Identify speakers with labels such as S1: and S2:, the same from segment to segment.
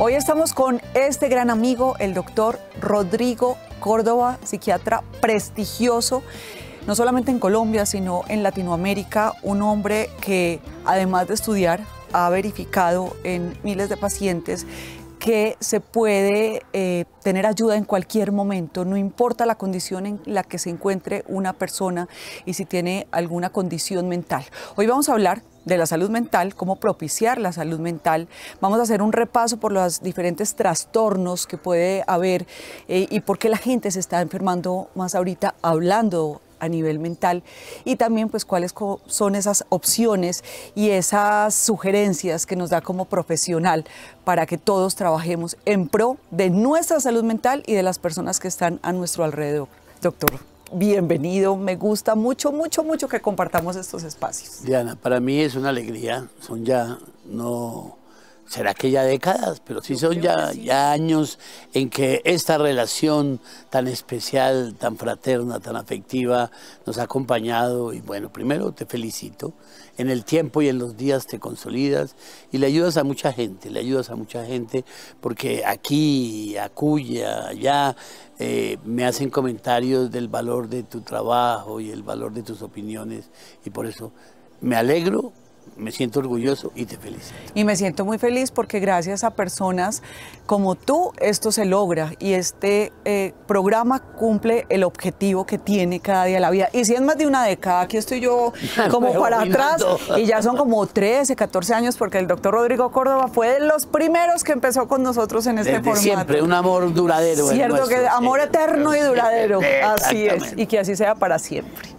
S1: Hoy estamos con este gran amigo, el doctor Rodrigo Córdoba, psiquiatra prestigioso, no solamente en Colombia, sino en Latinoamérica, un hombre que, además de estudiar, ha verificado en miles de pacientes que se puede tener ayuda en cualquier momento, no importa la condición en la que se encuentre una persona y si tiene alguna condición mental. Hoy vamos a hablar de la salud mental, cómo propiciar la salud mental. Vamos a hacer un repaso por los diferentes trastornos que puede haber y por qué la gente se está enfermando más ahorita hablando a nivel mental, y también pues cuáles son esas opciones y esas sugerencias que nos da como profesional para que todos trabajemos en pro de nuestra salud mental y de las personas que están a nuestro alrededor. Doctor, bienvenido, me gusta mucho que compartamos estos espacios.
S2: Diana, para mí es una alegría, son ya, no, será que ya décadas, pero sí son ya años en que esta relación tan especial, tan fraterna, tan afectiva nos ha acompañado. Y bueno, primero te felicito, en el tiempo y en los días te consolidas y le ayudas a mucha gente, porque aquí, acuya, allá, me hacen comentarios del valor de tu trabajo y el valor de tus opiniones, y por eso me alegro, me siento orgulloso y te felicito.
S1: Y me siento muy feliz porque gracias a personas como tú esto se logra, y este programa cumple el objetivo que tiene cada día la vida. Y si es más de una década, aquí estoy yo como para atrás, y ya son como 13, 14 años, porque el doctor Rodrigo Córdoba fue de los primeros que empezó con nosotros en este formato.
S2: Siempre, un amor duradero.
S1: Cierto, que amor eterno y duradero, así es, y que así sea para siempre.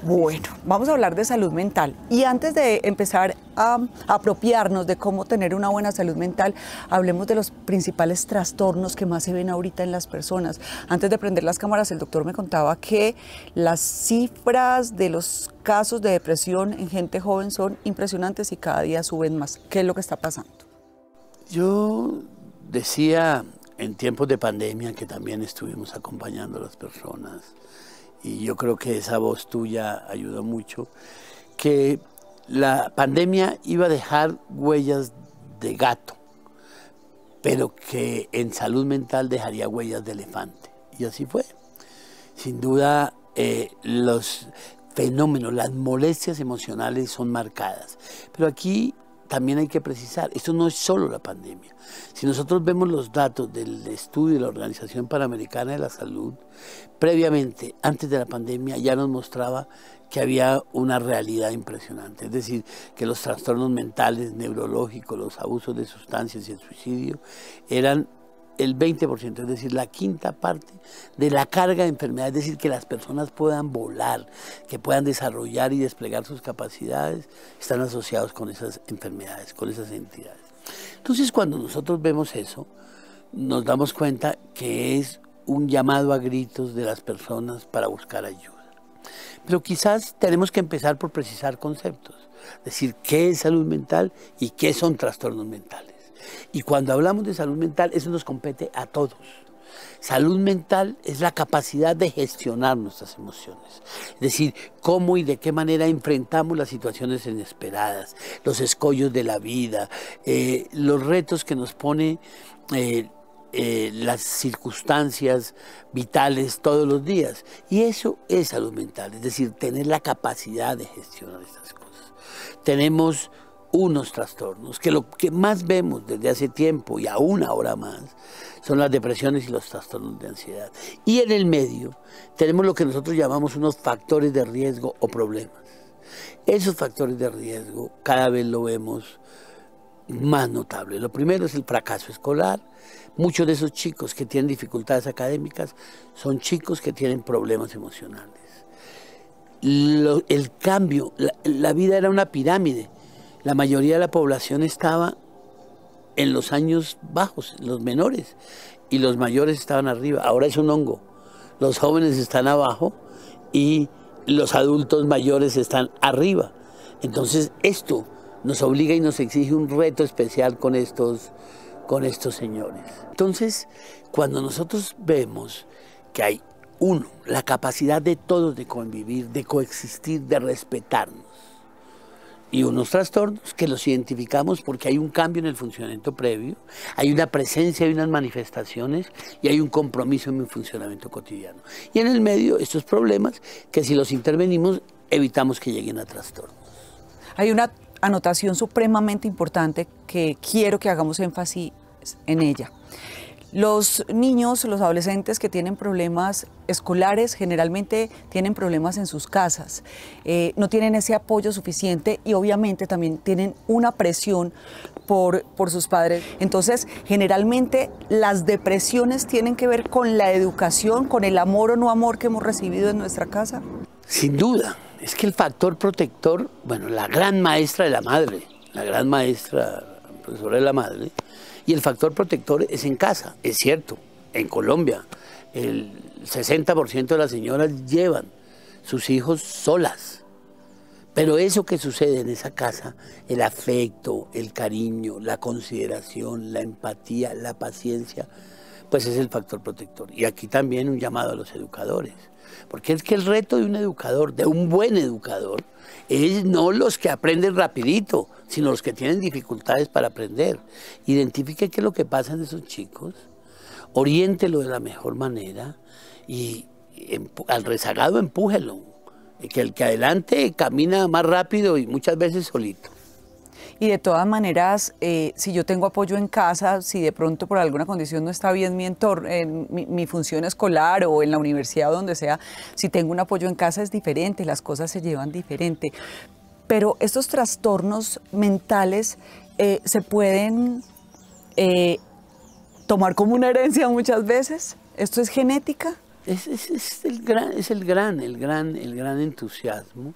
S1: Bueno, vamos a hablar de salud mental, y antes de empezar a apropiarnos de cómo tener una buena salud mental, hablemos de los principales trastornos que más se ven ahorita en las personas. Antes de prender las cámaras, el doctor me contaba que las cifras de los casos de depresión en gente joven son impresionantes y cada día suben más. ¿Qué es lo que está pasando?
S2: Yo decía en tiempos de pandemia, que también estuvimos acompañando a las personas, y yo creo que esa voz tuya ayudó mucho, que la pandemia iba a dejar huellas de gato, pero que en salud mental dejaría huellas de elefante. Y así fue. Sin duda, los fenómenos, las molestias emocionales son marcadas. Pero aquí también hay que precisar, esto no es solo la pandemia. Si nosotros vemos los datos del estudio de la Organización Panamericana de la Salud, previamente, antes de la pandemia, ya nos mostraba que había una realidad impresionante. Es decir, que los trastornos mentales, neurológicos, los abusos de sustancias y el suicidio eran el 20%, es decir, la quinta parte de la carga de enfermedad, es decir, que las personas puedan volar, que puedan desarrollar y desplegar sus capacidades, están asociados con esas enfermedades, con esas entidades. Entonces, cuando nosotros vemos eso, nos damos cuenta que es un llamado a gritos de las personas para buscar ayuda. Pero quizás tenemos que empezar por precisar conceptos, decir qué es salud mental y qué son trastornos mentales. Y cuando hablamos de salud mental, eso nos compete a todos. Salud mental es la capacidad de gestionar nuestras emociones. Es decir, cómo y de qué manera enfrentamos las situaciones inesperadas, los escollos de la vida, los retos que nos pone las circunstancias vitales todos los días. Y eso es salud mental, es decir, tener la capacidad de gestionar estas cosas. Tenemos unos trastornos que lo que más vemos desde hace tiempo y aún ahora más son las depresiones y los trastornos de ansiedad. Y en el medio tenemos lo que nosotros llamamos unos factores de riesgo o problemas. Esos factores de riesgo cada vez lo vemos más notable. Lo primero es el fracaso escolar. Muchos de esos chicos que tienen dificultades académicas son chicos que tienen problemas emocionales. El cambio, la vida era una pirámide. La mayoría de la población estaba en los años bajos, los menores, y los mayores estaban arriba. Ahora es un hongo. Los jóvenes están abajo y los adultos mayores están arriba. Entonces esto nos obliga y nos exige un reto especial con estos señores. Entonces, cuando nosotros vemos que hay, uno, la capacidad de todos de convivir, de coexistir, de respetarnos, y unos trastornos que los identificamos porque hay un cambio en el funcionamiento previo, hay una presencia, hay unas manifestaciones y hay un compromiso en mi funcionamiento cotidiano. Y en el medio estos problemas que si los intervenimos evitamos que lleguen a trastornos.
S1: Hay una anotación supremamente importante que quiero que hagamos énfasis en ella. Los niños, los adolescentes que tienen problemas escolares generalmente tienen problemas en sus casas, no tienen ese apoyo suficiente y obviamente también tienen una presión por sus padres. Entonces, generalmente las depresiones tienen que ver con la educación, con el amor o no amor que hemos recibido en nuestra casa.
S2: Sin duda, es que el factor protector, bueno, la gran maestra de la madre, la gran maestra, profesora de la madre, y el factor protector es en casa, es cierto, en Colombia el 60% de las señoras llevan sus hijos solas, pero eso que sucede en esa casa, el afecto, el cariño, la consideración, la empatía, la paciencia, pues es el factor protector. Y aquí también un llamado a los educadores, porque es que el reto de un educador, de un buen educador, es no los que aprenden rapidito, sino los que tienen dificultades para aprender. Identifique qué es lo que pasa en esos chicos, oriéntelo de la mejor manera y al rezagado empújelo, que el que adelante camina más rápido y muchas veces solito.
S1: Y de todas maneras, si yo tengo apoyo en casa, si de pronto por alguna condición no está bien mi función escolar o en la universidad o donde sea, si tengo un apoyo en casa es diferente, las cosas se llevan diferente. Pero estos trastornos mentales se pueden tomar como una herencia muchas veces. ¿Esto es genética?
S2: Es el gran entusiasmo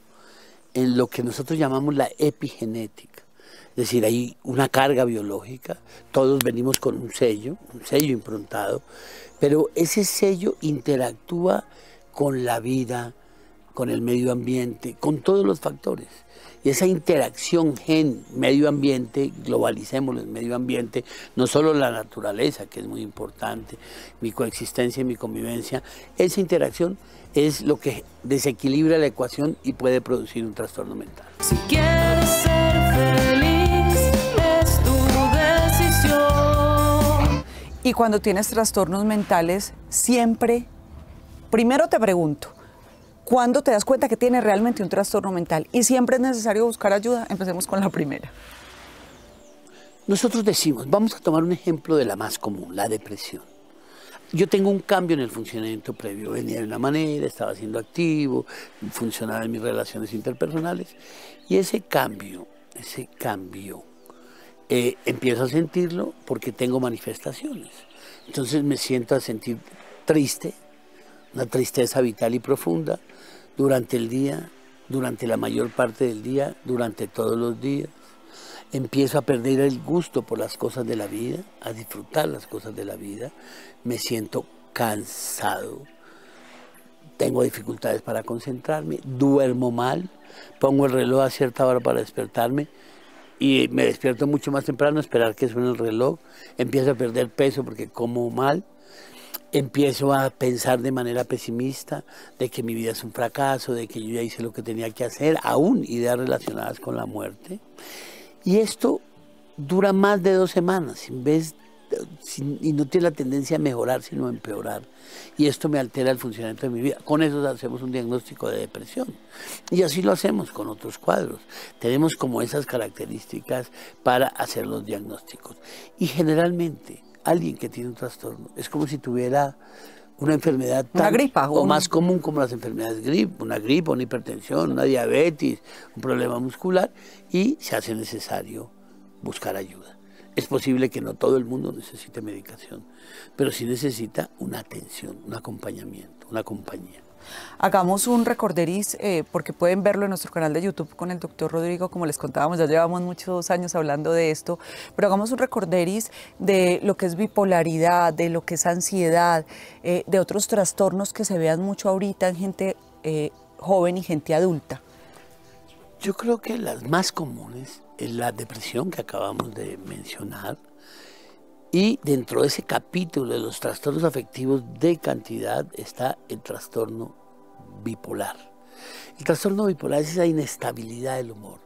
S2: en lo que nosotros llamamos la epigenética. Es decir, hay una carga biológica, todos venimos con un sello improntado, pero ese sello interactúa con la vida, con el medio ambiente, con todos los factores. Y esa interacción gen-medio ambiente, globalicémoslo en medio ambiente, no solo la naturaleza, que es muy importante, mi coexistencia y mi convivencia, esa interacción es lo que desequilibra la ecuación y puede producir un trastorno mental.
S3: Si quieres ser feliz, es tu decisión.
S1: Y cuando tienes trastornos mentales, siempre, primero te pregunto, ¿cuándo te das cuenta que tienes realmente un trastorno mental? Y siempre es necesario buscar ayuda. Empecemos con la primera.
S2: Nosotros decimos, vamos a tomar un ejemplo de la más común, la depresión. Yo tengo un cambio en el funcionamiento previo, venía de una manera, estaba siendo activo, funcionaba en mis relaciones interpersonales, y ese cambio, empiezo a sentirlo porque tengo manifestaciones. Entonces me siento a sentir triste, una tristeza vital y profunda, durante el día, durante la mayor parte del día, durante todos los días. Empiezo a perder el gusto por las cosas de la vida, a disfrutar las cosas de la vida. Me siento cansado, tengo dificultades para concentrarme, duermo mal, pongo el reloj a cierta hora para despertarme y me despierto mucho más temprano a esperar que suene el reloj. Empiezo a perder peso porque como mal. Empiezo a pensar de manera pesimista de que mi vida es un fracaso, de que yo ya hice lo que tenía que hacer, aún ideas relacionadas con la muerte. Y esto dura más de 2 semanas, y no tiene la tendencia a mejorar, sino a empeorar. Y esto me altera el funcionamiento de mi vida. Con eso hacemos un diagnóstico de depresión. Y así lo hacemos con otros cuadros. Tenemos como esas características para hacer los diagnósticos. Y generalmente, alguien que tiene un trastorno es como si tuviera una enfermedad
S1: una gripa,
S2: o más común como las enfermedades una gripa, una hipertensión, una diabetes, un problema muscular, y se hace necesario buscar ayuda. Es posible que no todo el mundo necesite medicación, pero sí necesita una atención, un acompañamiento, una compañía.
S1: Hagamos un recorderis, porque pueden verlo en nuestro canal de YouTube con el doctor Rodrigo, como les contábamos, ya llevamos muchos años hablando de esto, pero hagamos un recorderis de lo que es bipolaridad, de lo que es ansiedad, de otros trastornos que se vean mucho ahorita en gente joven y gente adulta.
S2: Yo creo que las más comunes es la depresión que acabamos de mencionar, y dentro de ese capítulo de los trastornos afectivos de cantidad está el trastorno bipolar. El trastorno bipolar es esa inestabilidad del humor.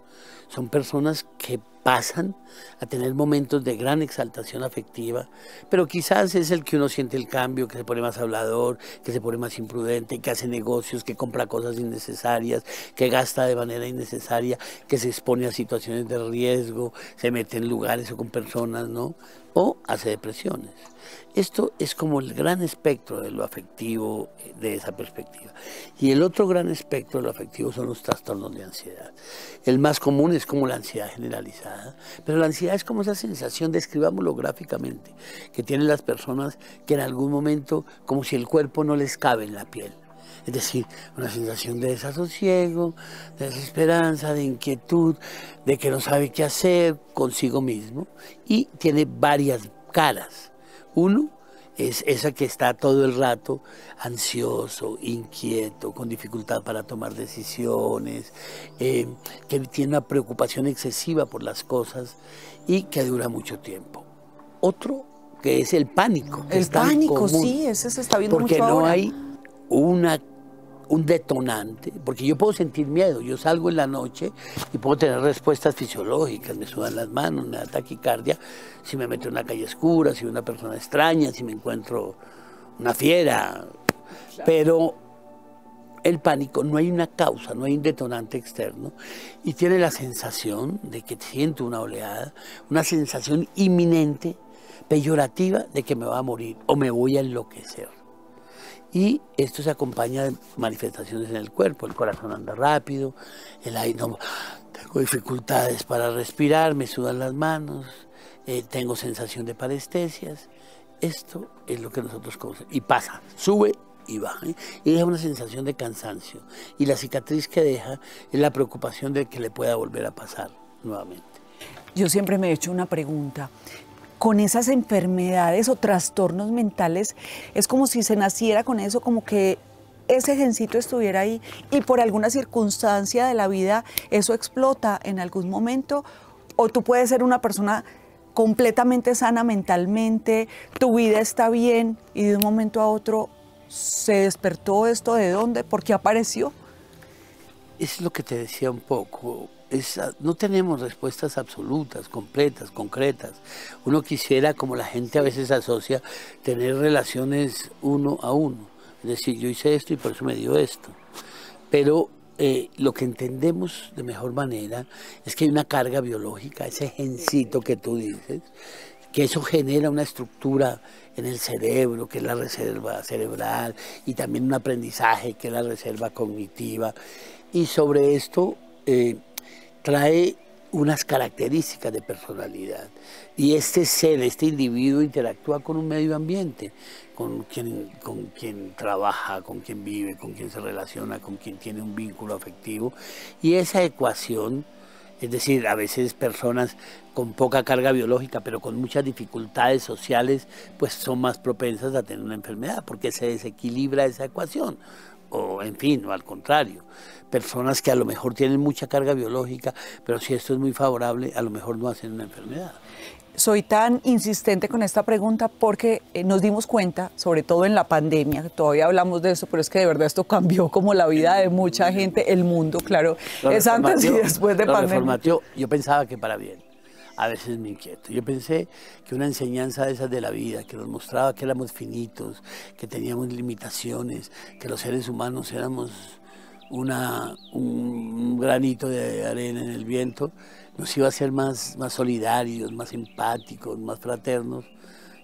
S2: son personas que pasan a tener momentos de gran exaltación afectiva, pero quizás es el que uno siente el cambio, que se pone más hablador, que se pone más imprudente, que hace negocios, que compra cosas innecesarias, que gasta de manera innecesaria, que se expone a situaciones de riesgo, se mete en lugares o con personas, ¿no? O hace depresiones. Esto es como el gran espectro de lo afectivo de esa perspectiva. Y el otro gran espectro de lo afectivo son los trastornos de ansiedad. El más común es como la ansiedad generalizada, pero la ansiedad es como esa sensación, describámoslo gráficamente, que tienen las personas que en algún momento como si el cuerpo no les cabe en la piel. Es decir, una sensación de desasosiego, de desesperanza, de inquietud, de que no sabe qué hacer consigo mismo, y tiene varias caras. Uno es esa que está todo el rato ansioso, inquieto, con dificultad para tomar decisiones, que tiene una preocupación excesiva por las cosas y que dura mucho tiempo. Otro que es el pánico.
S1: El pánico, sí, ese se está viendo mucho ahora.
S2: Porque no hay un detonante, porque yo puedo sentir miedo, yo salgo en la noche y puedo tener respuestas fisiológicas, me sudan las manos, me da taquicardia, si me meto en una calle oscura, si veo una persona extraña, si me encuentro una fiera, pero el pánico no hay una causa, no hay un detonante externo y tiene la sensación de que siento una oleada, una sensación inminente, peyorativa de que me va a morir o me voy a enloquecer. Y esto se acompaña de manifestaciones en el cuerpo, el corazón anda rápido, el aire, no, tengo dificultades para respirar, me sudan las manos, tengo sensación de parestesias. Esto es lo que nosotros conocemos. Y pasa, sube y baja, y deja una sensación de cansancio. Y la cicatriz que deja es la preocupación de que le pueda volver a pasar nuevamente.
S1: Yo siempre me he hecho una pregunta. Con esas enfermedades o trastornos mentales, es como si se naciera con eso, como que ese gencito estuviera ahí y por alguna circunstancia de la vida eso explota en algún momento, o tú puedes ser una persona completamente sana mentalmente, tu vida está bien y de un momento a otro se despertó esto. ¿De dónde? ¿Por qué apareció?
S2: Es lo que te decía un poco. No tenemos respuestas absolutas, completas, concretas. Uno quisiera, como la gente a veces asocia, tener relaciones uno a uno. Es decir, yo hice esto y por eso me dio esto. Pero lo que entendemos de mejor manera es que hay una carga biológica, ese gencito que tú dices, que eso genera una estructura en el cerebro, que es la reserva cerebral, y también un aprendizaje, que es la reserva cognitiva. Y sobre esto trae unas características de personalidad. Y este ser, este individuo interactúa con un medio ambiente, con quien trabaja, con quien vive, con quien se relaciona, con quien tiene un vínculo afectivo. Y esa ecuación, es decir, a veces personas con poca carga biológica, pero con muchas dificultades sociales, pues son más propensas a tener una enfermedad, porque se desequilibra esa ecuación. O en fin, o al contrario, personas que a lo mejor tienen mucha carga biológica, pero si esto es muy favorable, a lo mejor no hacen una enfermedad.
S1: Soy tan insistente con esta pregunta porque nos dimos cuenta, sobre todo en la pandemia, todavía hablamos de esto, pero es que de verdad esto cambió como la vida de mucha gente, el mundo, claro, es antes y después de pandemia.
S2: Yo pensaba que para bien. A veces me inquieto. Yo pensé que una enseñanza de esas de la vida, que nos mostraba que éramos finitos, que teníamos limitaciones, que los seres humanos éramos un granito de arena en el viento, nos iba a hacer más solidarios, más empáticos, más fraternos.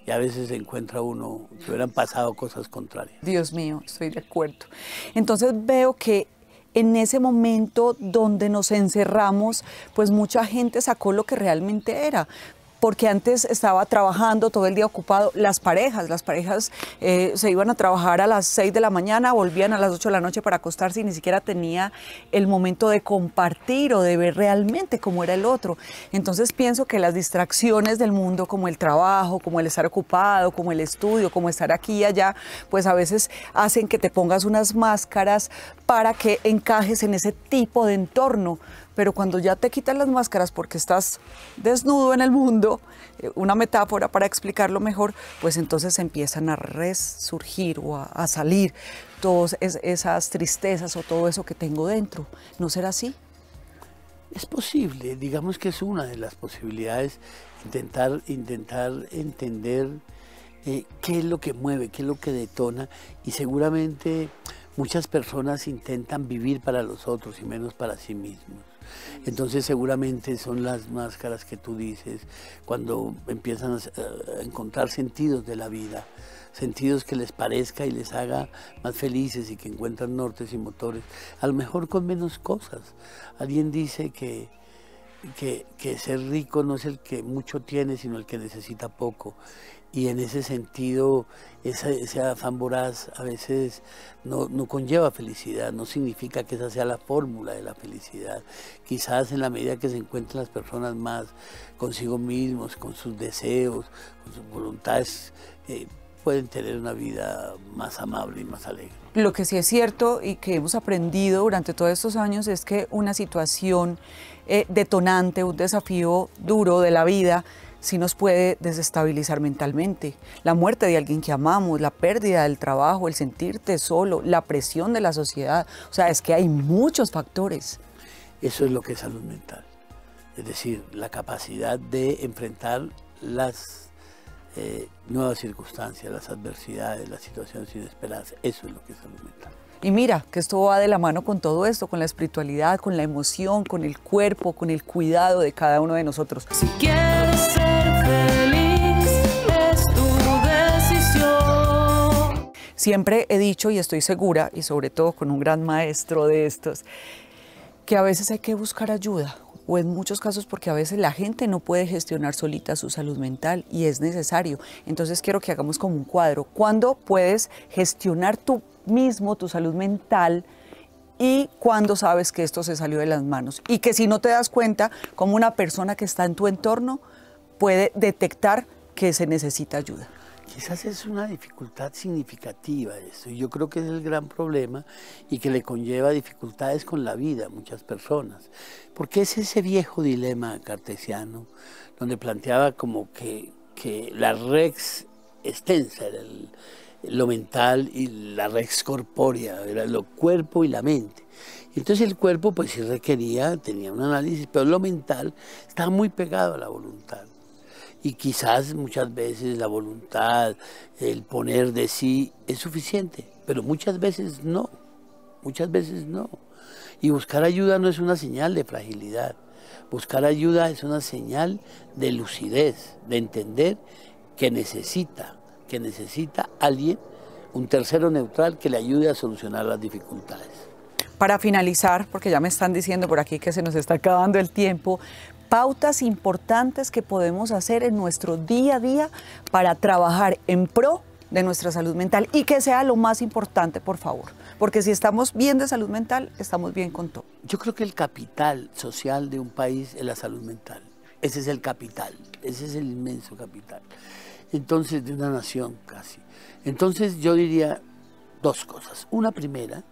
S2: Y a veces se encuentra uno que hubieran pasado cosas contrarias.
S1: Dios mío, estoy de acuerdo. Entonces veo que en ese momento donde nos encerramos, pues mucha gente sacó lo que realmente era. Porque antes estaba trabajando todo el día ocupado. Las parejas se iban a trabajar a las 6 de la mañana, volvían a las 8 de la noche para acostarse y ni siquiera tenía el momento de compartir o de ver realmente cómo era el otro. Entonces pienso que las distracciones del mundo, como el trabajo, como el estar ocupado, como el estudio, como estar aquí y allá, pues a veces hacen que te pongas unas máscaras para que encajes en ese tipo de entorno. Pero cuando ya te quitan las máscaras porque estás desnudo en el mundo, una metáfora para explicarlo mejor, pues entonces empiezan a resurgir o a salir todas esas tristezas o todo eso que tengo dentro. ¿No será así?
S2: Es posible, digamos que es una de las posibilidades, intentar entender qué es lo que mueve, qué es lo que detona, y seguramente muchas personas intentan vivir para los otros y menos para sí mismos. Entonces seguramente son las máscaras que tú dices cuando empiezan a encontrar sentidos de la vida, sentidos que les parezca y les haga más felices y que encuentran nortes y motores, a lo mejor con menos cosas. Alguien dice que ser rico no es el que mucho tiene, sino el que necesita poco. Y en ese sentido, ese afán voraz a veces no conlleva felicidad, no significa que esa sea la fórmula de la felicidad. Quizás en la medida que se encuentran las personas más consigo mismos, con sus deseos, con sus voluntades, pueden tener una vida más amable y más alegre.
S1: Lo que sí es cierto y que hemos aprendido durante todos estos años es que una situación detonante, un desafío duro de la vida, sí nos puede desestabilizar mentalmente. La muerte de alguien que amamos, la pérdida del trabajo, el sentirte solo, la presión de la sociedad. O sea, es que hay muchos factores.
S2: Eso es lo que es salud mental. Es decir, la capacidad de enfrentar las nuevas circunstancias, las adversidades, las situaciones inesperadas. Eso es lo que es salud mental.
S1: Y mira, que esto va de la mano con todo esto, con la espiritualidad, con la emoción, con el cuerpo, con el cuidado de cada uno de nosotros.
S3: Si quieres ser feliz, es tu decisión.
S1: Siempre he dicho y estoy segura, y sobre todo con un gran maestro de estos, que a veces hay que buscar ayuda, o en muchos casos porque a veces la gente no puede gestionar solita su salud mental y es necesario. Entonces quiero que hagamos como un cuadro. ¿Cuándo puedes gestionar tú mismo tu salud mental y cuándo sabes que esto se salió de las manos? Y que si no te das cuenta, como una persona que está en tu entorno puede detectar que se necesita ayuda.
S2: Quizás es una dificultad significativa esto, y yo creo que es el gran problema y que le conlleva dificultades con la vida a muchas personas, porque es ese viejo dilema cartesiano donde planteaba como que la rex extensa era lo mental y la rex corpórea era lo cuerpo y la mente. Entonces el cuerpo pues sí tenía un análisis, pero lo mental estaba muy pegado a la voluntad. Y quizás muchas veces la voluntad, el poner de sí es suficiente, pero muchas veces no, muchas veces no. Y buscar ayuda no es una señal de fragilidad, buscar ayuda es una señal de lucidez, de entender que necesita alguien, un tercero neutral que le ayude a solucionar las dificultades.
S1: Para finalizar, porque ya me están diciendo por aquí que se nos está acabando el tiempo, pautas importantes que podemos hacer en nuestro día a día para trabajar en pro de nuestra salud mental y que sea lo más importante, por favor. Porque si estamos bien de salud mental, estamos bien con todo.
S2: Yo creo que el capital social de un país es la salud mental. Ese es el capital, ese es el inmenso capital. Entonces, de una nación casi. Entonces yo diría dos cosas. Una primera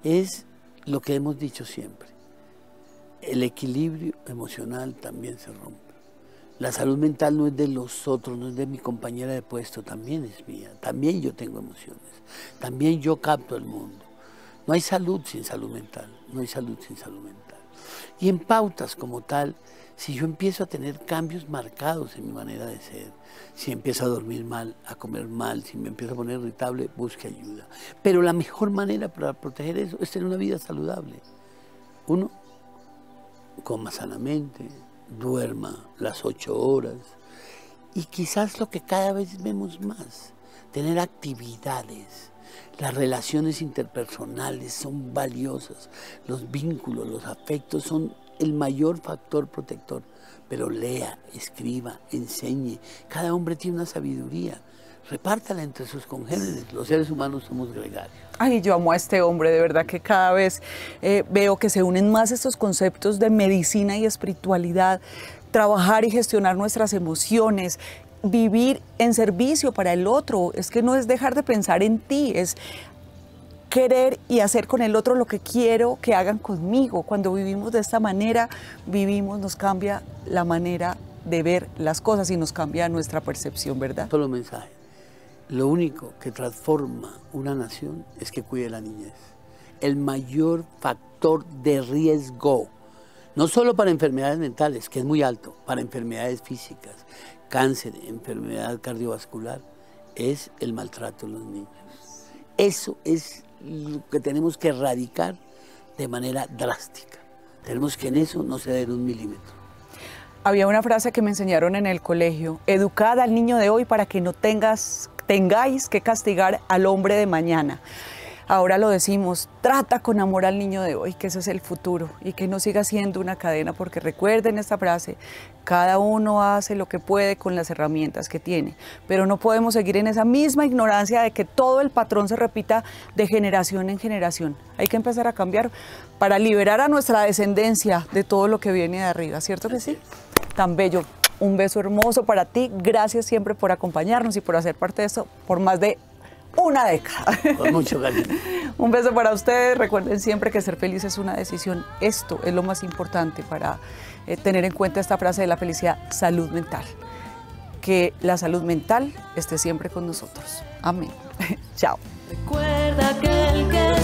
S2: es lo que hemos dicho siempre. El equilibrio emocional también se rompe. La salud mental no es de los otros, no es de mi compañera de puesto, también es mía. También yo tengo emociones, también yo capto el mundo. No hay salud sin salud mental, no hay salud sin salud mental. Y en pautas como tal, si yo empiezo a tener cambios marcados en mi manera de ser, si empiezo a dormir mal, a comer mal, si me empiezo a poner irritable, busque ayuda. Pero la mejor manera para proteger eso es tener una vida saludable. Uno, coma sanamente, duerma las 8 horas y quizás lo que cada vez vemos más, tener actividades. Las relaciones interpersonales son valiosas, los vínculos, los afectos son el mayor factor protector, pero lea, escriba, enseñe. Cada hombre tiene una sabiduría. Repártala entre sus congéneres. Los seres humanos somos gregarios.
S1: Ay, yo amo a este hombre, de verdad que cada vez veo que se unen más estos conceptos de medicina y espiritualidad, trabajar y gestionar nuestras emociones, vivir en servicio para el otro. Es que no es dejar de pensar en ti, es querer y hacer con el otro lo que quiero que hagan conmigo. Cuando vivimos de esta manera, nos cambia la manera de ver las cosas y nos cambia nuestra percepción, ¿verdad?
S2: Solo mensaje. Lo único que transforma una nación es que cuide la niñez. El mayor factor de riesgo No solo para enfermedades mentales, que es muy alto, para enfermedades físicas, cáncer, enfermedad cardiovascular, es el maltrato de los niños. Eso es lo que tenemos que erradicar de manera drástica. Tenemos que en eso no ceder un milímetro.
S1: Había una frase que me enseñaron en el colegio: educad al niño de hoy para que no tengáis que castigar al hombre de mañana. Ahora lo decimos, trata con amor al niño de hoy, que ese es el futuro, y que no siga siendo una cadena, porque recuerden esta frase: cada uno hace lo que puede con las herramientas que tiene, pero no podemos seguir en esa misma ignorancia de que todo el patrón se repita de generación en generación. Hay que empezar a cambiar para liberar a nuestra descendencia de todo lo que viene de arriba, ¿cierto que sí? Tan bello. Un beso hermoso para ti, gracias siempre por acompañarnos y por hacer parte de esto por más de una década.
S2: Con mucho cariño.
S1: Un beso para ustedes. Recuerden siempre que ser feliz es una decisión. Esto es lo más importante para tener en cuenta esta frase de la felicidad: salud mental. Que la salud mental esté siempre con nosotros. Amén. Chao.
S3: Recuerda que el que